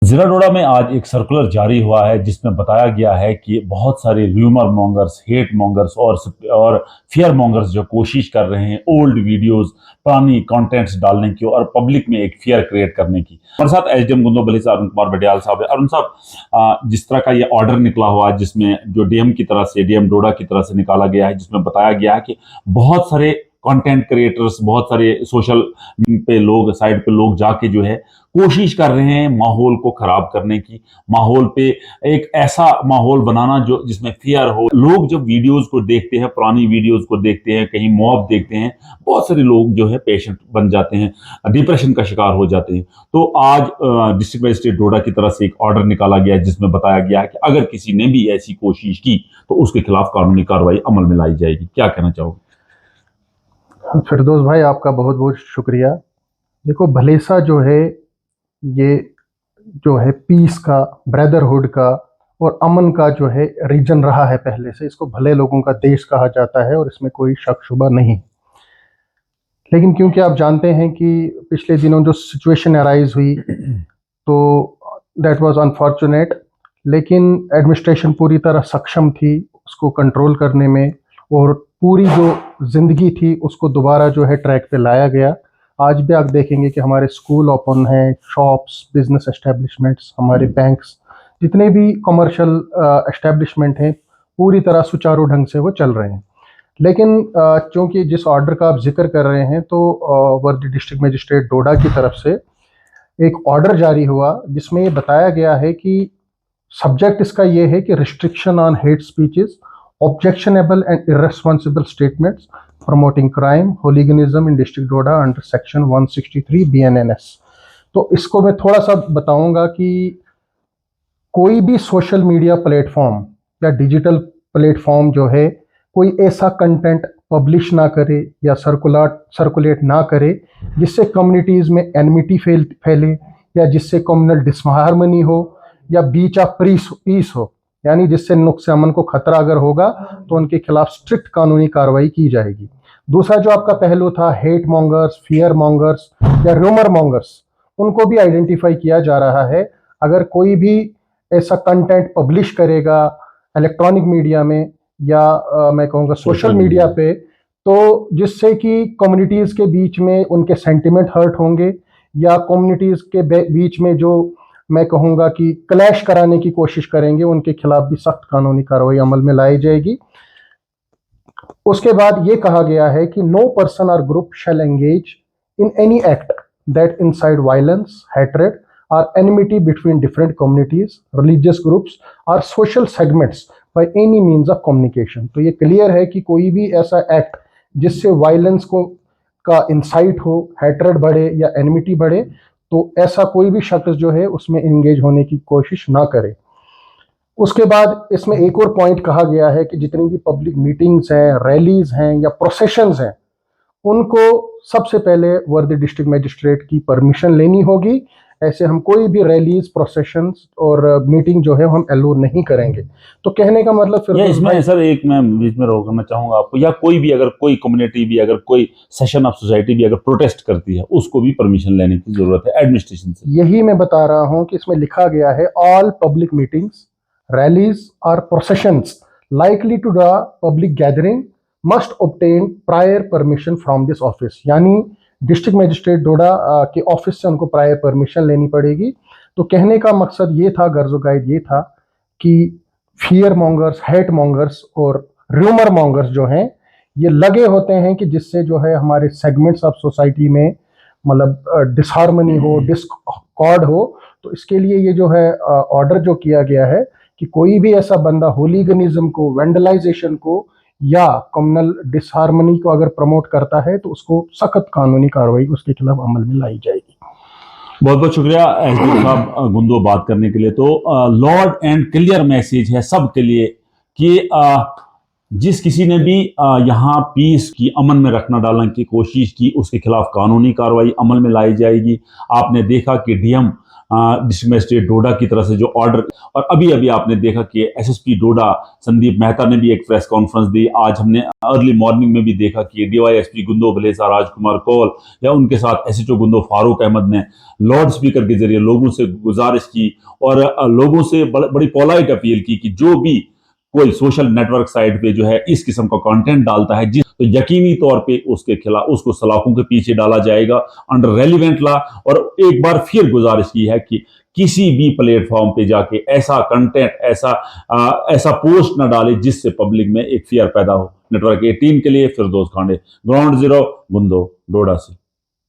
जिला डोडा में आज एक सर्कुलर जारी हुआ है जिसमें बताया गया है कि बहुत सारे र्यूमर मॉन्गर्स, हेट मॉन्गर्स और फियर मॉन्गर्स जो कोशिश कर रहे हैं ओल्ड वीडियोस, पुरानी कंटेंट्स डालने की और पब्लिक में एक फियर क्रिएट करने की। हमारे साथ एसडीएम गुंदोबली से अरुण कुमार बडियाल साहब है। अरुण साहब, जिस तरह का ये ऑर्डर निकला हुआ है जिसमें जो डीएम की तरह से, डीएम डोडा की तरह से निकाला गया है, जिसमें बताया गया है कि बहुत सारे कंटेंट क्रिएटर्स, बहुत सारे सोशल पे लोग, साइड पे लोग जाके जो है कोशिश कर रहे हैं माहौल को खराब करने की, माहौल पे एक ऐसा माहौल बनाना जो जिसमें फियर हो। लोग जब वीडियोस को देखते हैं, पुरानी वीडियोस को देखते हैं, कहीं मॉब देखते हैं, बहुत सारे लोग जो है पेशेंट बन जाते हैं, डिप्रेशन का शिकार हो जाते हैं। तो आज डिस्ट्रिक्ट मजिस्ट्रेट डोडा की तरफ से एक ऑर्डर निकाला गया है जिसमें बताया गया है कि अगर किसी ने भी ऐसी कोशिश की तो उसके खिलाफ कानूनी कार्रवाई अमल में लाई जाएगी। क्या कहना चाहोगे? फिरदौस भाई, आपका बहुत बहुत शुक्रिया। देखो, भलेसा जो है ये जो है पीस का, ब्रदरहुड का और अमन का जो है रीजन रहा है पहले से। इसको भले लोगों का देश कहा जाता है और इसमें कोई शक शुबा नहीं। लेकिन क्योंकि आप जानते हैं कि पिछले दिनों जो सिचुएशन अराइज हुई तो दैट वाज अनफॉर्चुनेट, लेकिन एडमिनिस्ट्रेशन पूरी तरह सक्षम थी उसको कंट्रोल करने में और पूरी जो ज़िंदगी थी उसको दोबारा जो है ट्रैक पे लाया गया। आज भी आप देखेंगे कि हमारे स्कूल ओपन हैं, शॉप्स, बिजनेस एस्टेब्लिशमेंट्स, हमारे बैंक्स, जितने भी कमर्शियल एस्टेब्लिशमेंट हैं पूरी तरह सुचारू ढंग से वो चल रहे हैं। लेकिन चूँकि जिस ऑर्डर का आप जिक्र कर रहे हैं तो वर्दी डिस्ट्रिक्ट मजिस्ट्रेट डोडा की तरफ से एक ऑर्डर जारी हुआ जिसमें ये बताया गया है कि सब्जेक्ट इसका ये है कि restriction on hate speeches, objectionable and irresponsible statements promoting crime, hooliganism in district Doda under section 163 BNNS। तो इसको मैं थोड़ा सा बताऊंगा कि कोई भी सोशल मीडिया प्लेटफॉर्म या डिजिटल प्लेटफॉर्म जो है कोई ऐसा कंटेंट पब्लिश ना करे या सर्कुलेट ना करे जिससे कम्युनिटीज़ में एनमिटी फैले या जिससे कम्युनल डिसहार्मनी हो या बीच ऑफ पीस हो, यानी जिससे नुक्स अमन को खतरा अगर होगा तो उनके खिलाफ स्ट्रिक्ट कानूनी कार्रवाई की जाएगी। दूसरा जो आपका पहलू था हेट मॉन्गर्स, फियर मॉन्गर्स या रूमर मॉन्गर्स, उनको भी आइडेंटिफाई किया जा रहा है। अगर कोई भी ऐसा कंटेंट पब्लिश करेगा इलेक्ट्रॉनिक मीडिया में या मैं कहूँगा सोशल मीडिया पे, तो जिससे कि कम्युनिटीज़ के बीच में उनके सेंटिमेंट हर्ट होंगे या कम्युनिटीज़ के बीच में जो मैं कहूँगा कि क्लैश कराने की कोशिश करेंगे, उनके खिलाफ भी सख्त कानूनी कार्रवाई अमल में लाई जाएगी। उसके बाद ये कहा गया है कि no person or group shall engage in any act that incites violence, hatred or enmity between different communities, religious groups or social segments by any means of communication. तो ये क्लियर है कि कोई भी ऐसा एक्ट जिससे वायलेंस को का इंसाइट हो, हेट्रेड बढ़े या एनिमिटी बढ़े, तो ऐसा कोई भी शख्स जो है उसमें इंगेज होने की कोशिश ना करे। उसके बाद इसमें एक और पॉइंट कहा गया है कि जितनी भी पब्लिक मीटिंग्स हैं, रैलीज हैं या प्रोसेशंस हैं, उनको सबसे पहले वर्दी डिस्ट्रिक्ट मजिस्ट्रेट की परमिशन लेनी होगी। ऐसे हम कोई भी रैलीज, प्रोसेशंस और मीटिंग जो है हम अलाउ नहीं करेंगे। तो कहने का मतलब फिर इसमें सर एक मैं बीच में रोकना चाहूंगा आपको, या कोई भी अगर कोई कम्युनिटी भी, अगर कोई सेशन ऑफ सोसाइटी भी अगर प्रोटेस्ट करती है, उसको भी परमिशन लेने की जरूरत है एडमिनिस्ट्रेशन से। यही मैं बता रहा हूं कि इसमें लिखा गया है ऑल पब्लिक मीटिंग्स, रैलीज और processions likely to draw public gathering must obtain prior permission from this office, यानी डिस्ट्रिक्ट मजिस्ट्रेट डोडा के ऑफिस से उनको प्रायर परमिशन लेनी पड़ेगी। तो कहने का मकसद ये था, गर्ज गाइड ये था कि फियर मॉन्गर्स, हेट मॉन्गर्स और र्यूमर मॉन्गर्स जो हैं ये लगे होते हैं कि जिससे जो है हमारे सेगमेंट्स ऑफ सोसाइटी में मतलब डिसहार्मनी हो, डिस्कॉर्ड हो। तो इसके लिए ये जो है ऑर्डर जो किया गया है कि कोई भी ऐसा बंदा होलीगनिज्म को, वेंडलाइजेशन को या कम्युनल डिसहार्मनी को अगर प्रमोट करता है तो उसको सख्त कानूनी कार्रवाई उसके खिलाफ अमल में लाई जाएगी। बहुत बहुत शुक्रिया एसडीएम साहब गुंदो बात करने के लिए। तो लॉर्ड एंड क्लियर मैसेज है सबके लिए कि जिस किसी ने भी यहाँ पीस की, अमन में रखना डालने की कोशिश की, उसके खिलाफ कानूनी कार्रवाई अमल में लाई जाएगी। आपने देखा कि डीएम डिस्ट्रिक्ट मजिस्ट्रेट डोडा की तरफ से जो ऑर्डर, और अभी अभी आपने देखा कि एसएसपी डोडा संदीप मेहता ने भी एक प्रेस कॉन्फ्रेंस दी। आज हमने अर्ली मॉर्निंग में भी देखा कि डीवाईएसपी गुंदो भलेसा राजकुमार कौल या उनके साथ एसएचओ गुंदो फारूक अहमद ने लाउड स्पीकर के जरिए लोगों से गुजारिश की और लोगों से बड़ी पोलाइट अपील की कि जो भी कोई सोशल नेटवर्क साइट पे जो है इस किस्म का कंटेंट डालता है जिस तो यकीनी तौर पे उसके खिलाफ उसको सलाखों के पीछे डाला जाएगा अंडर रेलिवेंट लॉ। और एक बार फिर गुजारिश की है कि किसी भी प्लेटफॉर्म पे जाके ऐसा कंटेंट ऐसा पोस्ट ना डाले जिससे पब्लिक में एक फियर पैदा हो। नेटवर्क 18 के लिए फिरदौस खांडे, ग्राउंड जीरो, गुंदो, डोडा से।